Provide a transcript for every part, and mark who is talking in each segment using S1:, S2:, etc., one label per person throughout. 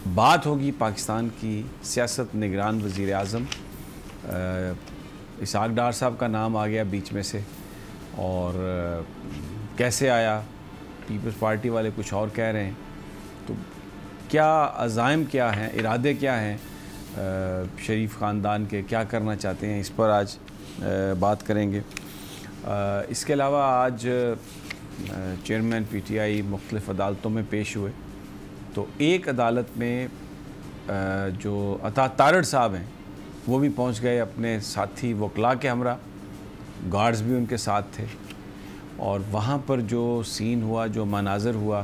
S1: बात होगी पाकिस्तान की सियासत निगरान वज़ीर आज़म इसहाक़ डार साहब का नाम आ गया बीच में से, और कैसे आया, पीपल्स पार्टी वाले कुछ और कह रहे हैं, तो क्या अज़ाइम क्या हैं, इरादे क्या हैं शरीफ ख़ानदान के, क्या करना चाहते हैं, इस पर आज बात करेंगे। इसके अलावा आज चेयरमैन PTI मुख्तलिफ़ अदालतों में पेश हुए, तो एक अदालत में जो अता तारड़ साहब हैं वो भी पहुंच गए अपने साथी वकला के हमरा, गार्ड्स भी उनके साथ थे, और वहाँ पर जो सीन हुआ, जो मनाज़र हुआ,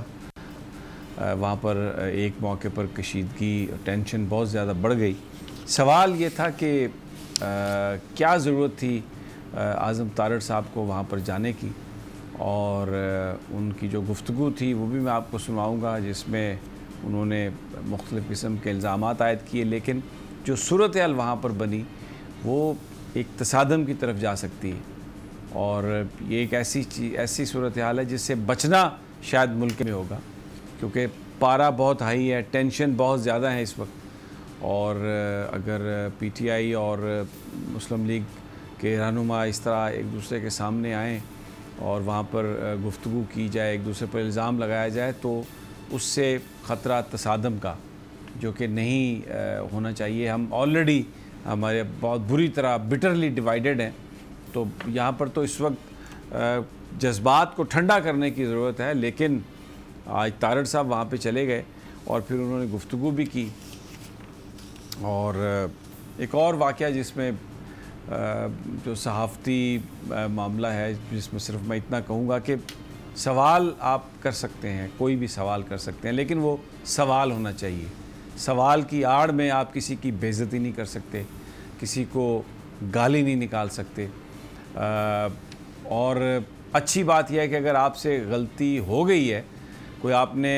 S1: वहाँ पर एक मौके पर कशीदगी, टेंशन बहुत ज़्यादा बढ़ गई। सवाल ये था कि क्या ज़रूरत थी आज़म तारड़ साहब को वहाँ पर जाने की, और उनकी जो गुफ्तगू थी वो भी मैं आपको सुनाऊँगा, जिसमें उन्होंने मुख्तलिफ़ किस्म के इल्ज़ामात आयद किए, लेकिन जो सूरत हाल वहाँ पर बनी वो एक तसादम की तरफ जा सकती है, और ये एक ऐसी सूरत हाल है जिससे बचना शायद मुल्क में होगा, क्योंकि पारा बहुत हाई है, टेंशन बहुत ज़्यादा है इस वक्त, और अगर PTI और मुस्लिम लीग के रहनुमा इस तरह एक दूसरे के सामने आएँ और वहाँ पर गुफ्तगू की जाए, एक दूसरे पर इल्ज़ाम लगाया जाए, तो उससे ख़तरा तसादम का, जो कि नहीं होना चाहिए। हम ऑलरेडी हमारे बहुत बुरी तरह बिटरली डिवाइडेड हैं, तो यहाँ पर तो इस वक्त जज्बात को ठंडा करने की ज़रूरत है। लेकिन आज तारड़ साहब वहाँ पे चले गए और फिर उन्होंने गुफ्तगू भी की, और एक और वाक़या जिसमें जो सहाफ़ती मामला है, जिसमें सिर्फ मैं इतना कहूँगा कि सवाल आप कर सकते हैं, कोई भी सवाल कर सकते हैं, लेकिन वो सवाल होना चाहिए। सवाल की आड़ में आप किसी की बेइज्जती नहीं कर सकते, किसी को गाली नहीं निकाल सकते, और अच्छी बात यह है कि अगर आपसे गलती हो गई है, कोई आपने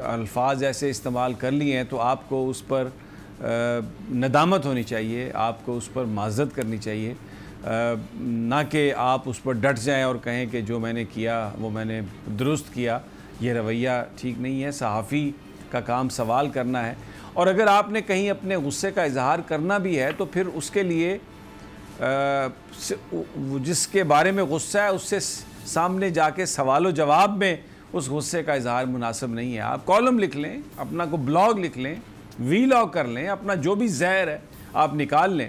S1: अल्फाज ऐसे इस्तेमाल कर लिए हैं, तो आपको उस पर नदामत होनी चाहिए, आपको उस पर माज़रत करनी चाहिए, ना कि आप उस पर डट जाएं और कहें कि जो मैंने किया वो मैंने दुरुस्त किया। ये रवैया ठीक नहीं है। सहाफ़ी का काम सवाल करना है, और अगर आपने कहीं अपने गुस्से का इजहार करना भी है तो फिर उसके लिए जिसके बारे में गुस्सा है उससे सामने जाके सवाल जवाब में उस गुस्से का इजहार मुनासिब नहीं है। आप कॉलम लिख लें, अपना को ब्लॉग लिख लें, वीलॉग कर लें, अपना जो भी ज़हर है आप निकाल लें,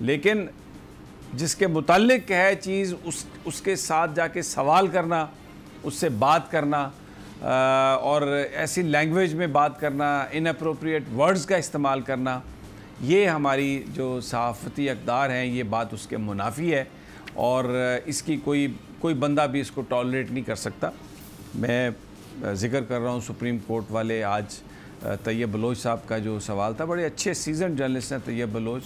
S1: लेकिन जिसके मुताल्लिक है चीज़ उसके साथ जाके सवाल करना, उससे बात करना, और ऐसी लैंग्वेज में बात करना, इनअप्रोप्रिएट वर्ड्स का इस्तेमाल करना, ये हमारी जो सहाफ़ती अक़दार हैं ये बात उसके मुनाफी है, और इसकी कोई बंदा भी इसको टॉलरेट नहीं कर सकता। मैं ज़िक्र कर रहा हूँ सुप्रीम कोर्ट वाले, आज तैयब बलोच साहब का जो सवाल था, बड़े अच्छे सीज़न जर्नलिस्ट हैं तैयब बलोच,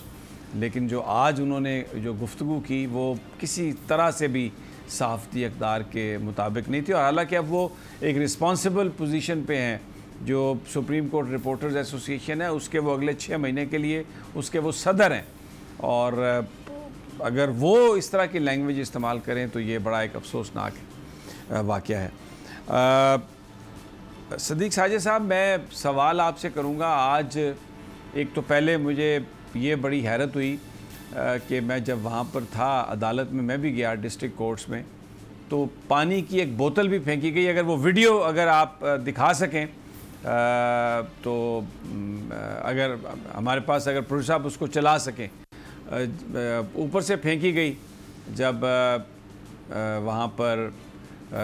S1: लेकिन जो आज उन्होंने जो गुफ्तगू की वो किसी तरह से भी सहाफ़ती अक़दार के मुताबिक नहीं थी, और हालांकि अब वो एक रिस्पॉन्सिबल पोजीशन पे हैं। जो सुप्रीम कोर्ट रिपोर्टर्स एसोसिएशन है उसके वो अगले 6 महीने के लिए उसके वो सदर हैं, और अगर वो इस तरह की लैंग्वेज इस्तेमाल करें तो ये बड़ा एक अफसोसनाक वाक़या है। सदीक़ साजिद साहब, मैं सवाल आपसे करूँगा। आज एक तो पहले मुझे ये बड़ी हैरत हुई कि मैं जब वहाँ पर था अदालत में, मैं भी गया डिस्ट्रिक्ट कोर्ट्स में, तो पानी की एक बोतल भी फेंकी गई। अगर वो वीडियो अगर आप दिखा सकें तो अगर हमारे पास अगर प्रोड्यूसर साहब उसको चला सकें, ऊपर से फेंकी गई जब वहाँ पर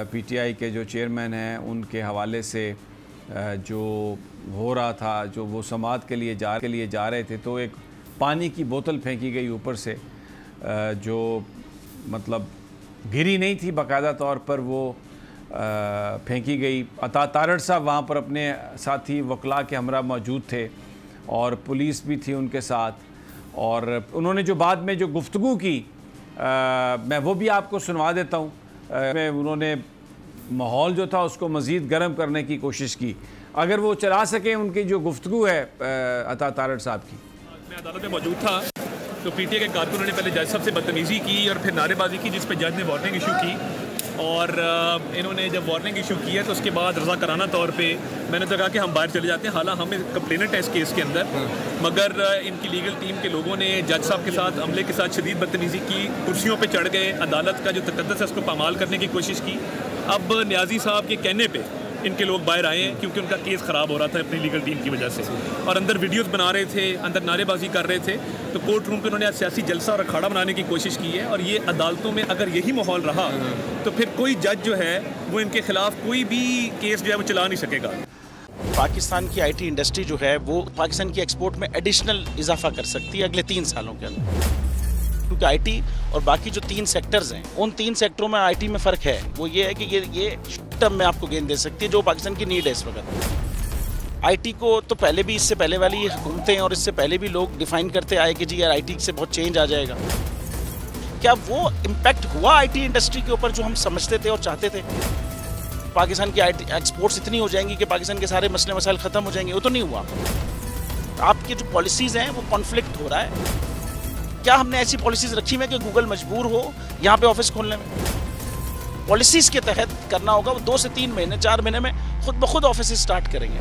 S1: PTI के जो चेयरमैन हैं उनके हवाले से जो हो रहा था, जो वो समाअत के लिए जा रहे थे, तो एक पानी की बोतल फेंकी गई ऊपर से, जो मतलब गिरी नहीं थी, बाकायदा तौर पर वो फेंकी गई। अता तारड़ साहब वहाँ पर अपने साथी वकला के हमरा मौजूद थे, और पुलिस भी थी उनके साथ, और उन्होंने जो बाद में जो गुफ्तगू की मैं वो भी आपको सुनवा देता हूँ। उन्होंने माहौल जो था उसको मज़ीद गर्म करने की कोशिश की। अगर वो चला सकें उनकी जो गुफ्तगू है अता तारड़ साहब की।
S2: मैं अदालत में मौजूद था तो PTI के कारकुनों ने पहले जज साहब से बदतमीज़ी की और फिर नारेबाजी की, जिस पर जज ने वार्निंग इशू की, और इन्होंने जब वार्निंग इशू की है तो उसके बाद रज़ाकाराना तौर पे मैंने तो कहा कि हम बाहर चले जाते हैं। हालांकि हमें कंप्लेनेंट है इस केस के अंदर, मगर इनकी लीगल टीम के लोगों ने जज साहब के साथ, अमले के साथ शदीद बदतमीज़ी की, कुर्सियों पे चढ़ गए, अदालत का जो तकद्दस है उसको पामाल करने की कोशिश की। अब न्याजी साहब के कहने पे इनके लोग बाहर आए हैं क्योंकि उनका केस ख़राब हो रहा था अपनी लीगल टीम की वजह से, और अंदर वीडियोस बना रहे थे, अंदर नारेबाजी कर रहे थे। तो कोर्ट रूम पे उन्होंने आज सियासी जलसा और अखाड़ा बनाने की कोशिश की है, और ये अदालतों में अगर यही माहौल रहा तो फिर कोई जज जो है वो इनके खिलाफ कोई भी केस जो है वो चला नहीं सकेगा।
S3: पाकिस्तान की आईटी इंडस्ट्री जो है वो पाकिस्तान की एक्सपोर्ट में एडिशनल इजाफा कर सकती है अगले 3 सालों के अंदर, क्योंकि आईटी और बाकी जो 3 सेक्टर्स हैं उन 3 सेक्टरों में आईटी में फ़र्क है। वो ये है कि ये टर्म में आपको गेन दे सकती है जो पाकिस्तान की नीड है इस वक्त। आईटी को तो पहले भी, इससे पहले वाली हुकूमतें और इससे पहले भी लोग डिफाइन करते आए कि जी यार आईटी से बहुत चेंज आ जाएगा। क्या वो इम्पैक्ट हुआ आईटी इंडस्ट्री के ऊपर जो हम समझते थे और चाहते थे? पाकिस्तान की आईटी एक्सपोर्ट्स इतनी हो जाएंगी कि पाकिस्तान के सारे मसले मसाइल ख़त्म हो जाएंगे? वो तो नहीं हुआ। आपकी जो पॉलिसीज़ हैं वो कॉन्फ्लिक्ट हो रहा है। क्या हमने ऐसी पॉलिसीज़ रखी हुई है कि गूगल मजबूर हो यहाँ पे ऑफिस खोलने में? पॉलिसीज़ के तहत करना होगा। वो 2 से 3 महीने 4 महीने में खुद ब खुद ऑफिस स्टार्ट करेंगे।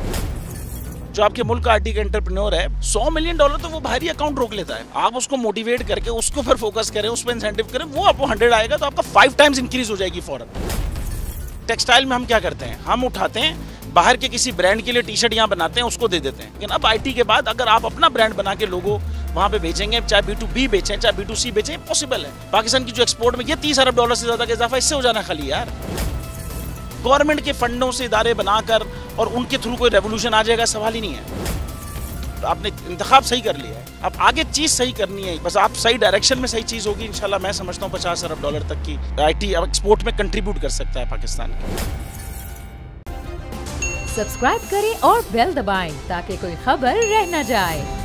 S3: जो आपके मुल्क का आईटी का एंटरप्रेन्योर है, $100 मिलियन तो वो बाहरी अकाउंट रोक लेता है। आप उसको मोटिवेट करके उसको पर फोकस करें, उस पर इंसेंटिव करें, वो आपको 100 आएगा तो आपका 5 टाइम्स इंक्रीज हो जाएगी फौरन। टेक्सटाइल में हम क्या करते हैं, हम उठाते हैं बाहर के किसी ब्रांड के लिए टी शर्ट यहाँ बनाते हैं, उसको दे देते हैं। लेकिन अब आईटी के बाद अगर आप अपना ब्रांड बना के लोगो वहाँ पे बेचेंगे, चाहे B2B बेचें चाहे B2C बेचें, पॉसिबल है। पाकिस्तान की जो एक्सपोर्ट में ये $30 अरब से ज़्यादा का इजाफा इससे हो जाना खाली यार। गवर्नमेंट के फंडों से इदारे बनाकर और उनके थ्रू कोई रेवोल्यूशन आ जाएगा, सवाल ही नहीं है। आपने इंतखाब सही कर लिया है, अब आगे चीज़ सही करनी है, बस आप सही डायरेक्शन में सही चीज़ होगी इंशाल्लाह। मैं समझता हूँ $50 अरब तक की आईटी एक्सपोर्ट में कंट्रीब्यूट कर सकता है पाकिस्तान।
S4: सब्सक्राइब करें और बेल दबाएं ताकि कोई खबर रह न जाए।